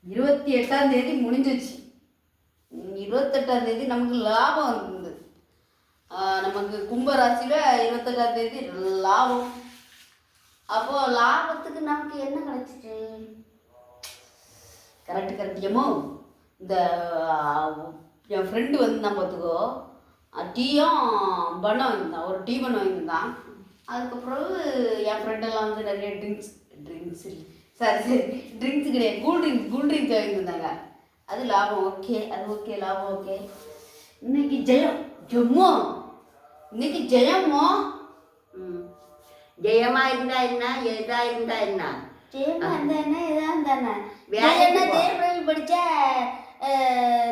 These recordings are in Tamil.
28ஆம் தேதி முடிஞ்சிச்சு. 28ஆம் தேதி நமக்கு லாபம் இருந்தது. நமக்கு கும்பராசியில் 28ஆம் தேதி லாபம். அப்போது லாபத்துக்கு நமக்கு என்ன கிடைச்சிச்சு? கரெக்டுமோ? இந்த என் ஃப்ரெண்டு வந்து நான் பார்த்துக்கோ டீயும் பண்ண வாங்கியிருந்தான், ஒரு டீ பண்ண வாங்கியிருந்தான். அதுக்கப்புறம் என் ஃப்ரெண்டெல்லாம் வந்து நிறைய ட்ரிங்க்ஸ் சரி ட்ரிங்க்ஸ் கிடையாது, கூல் ட்ரிங்க்ஸ் வாங்கியிருந்தாங்க. அது லாபம் ஓகே, அது ஓகே, லாபம் ஓகே. இன்னைக்கு ஜெயமோ இன்னைக்கு ஜெயமோ ஜெயமா இருந்தா என்ன, எதா இருந்தா என்ன? ஜெயமா இருந்தா என்ன, எதா இருந்தா என்ன? ஜெயம் படிச்ச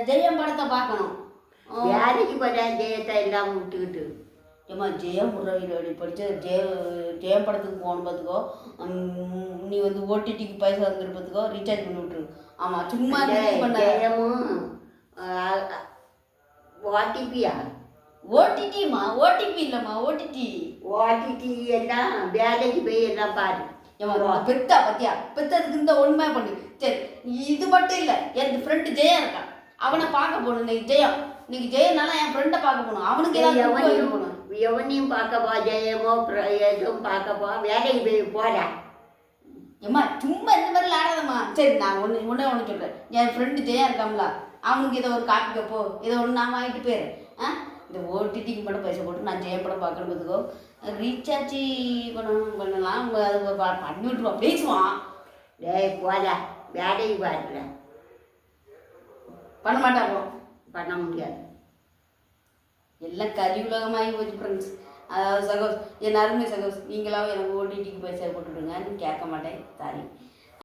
ஜெயம் படத்தை பார்க்கணும். வேலைக்கு போட்டா ஜெயத்தை எல்லாம் விட்டுக்கிட்டு ஏம்மா ஜெயம் முறையில் படித்த ஜெயம் படத்துக்கு போகணும் பார்த்துக்கோ. நீ வந்து ஓடிடிக்கு பைசா வந்துருப்பதுக்கோ ரீசார்ஜ் பண்ணி விட்டுரு. ஆமாம் சும்மா ஜெயமும் ஓடிபியா? ஓடிடிமா, ஓடிபி இல்லைம்மா, ஓடிடி எல்லாம் வேலைக்கு போய் எல்லாம் பாரு. ஏமா பெத்தா பத்தியா, பெத்ததுக்கு இந்த ஒன்றுமே பண்ணு. சரி இது மட்டும் இல்லை, என் ஃப்ரெண்டு ஜெயம் இருக்கான், அவனை பார்க்க போகணும். இன்னைக்கு ஜெயம், இன்னைக்கு ஜெயனால என் ஃப்ரெண்டை பார்க்க போகணும். அவனுக்கு ஏதாவது போகணும். எவனையும் பார்க்கப்பா, ஜெயமோ எதுவும் பார்க்கப்பா, வேலைக்கு போய் போடா. ஏம்மா சும்மா இந்த மாதிரி ஆடாதம்மா. சரி நான் ஒன்று சொல்கிறேன். என் ஃப்ரெண்டு ஜெயா இருக்காம்ல, அவனுக்கு இதை ஒரு காப்பி கப்போ இதை ஒன்று நான் வாங்கிட்டு போயிடுறேன். இந்த ஓடிடிக்கு மட்டும் பைசா போட்டு நான் ஜெயம் படம் பார்க்கணும் பார்த்துக்கோ. ரீசார்ஜ் பண்ணலாம், அது பண்ணி விட்டுருவான், பேசுவான். டேய் போடா, வேலைக்கு பாருல. பண்ண மாட்டாங்க, பண்ண முடியாது. எல்லாம் கறி உலகமாகி போச்சு ஃப்ரெண்ட்ஸ். அதாவது சகோஸ், என் அருமை சகோஸ், நீங்களாவும் எனக்கு ஓடிடிக்கு பைசா போட்டுவிடுங்க, கேட்க மாட்டேன், சாரி.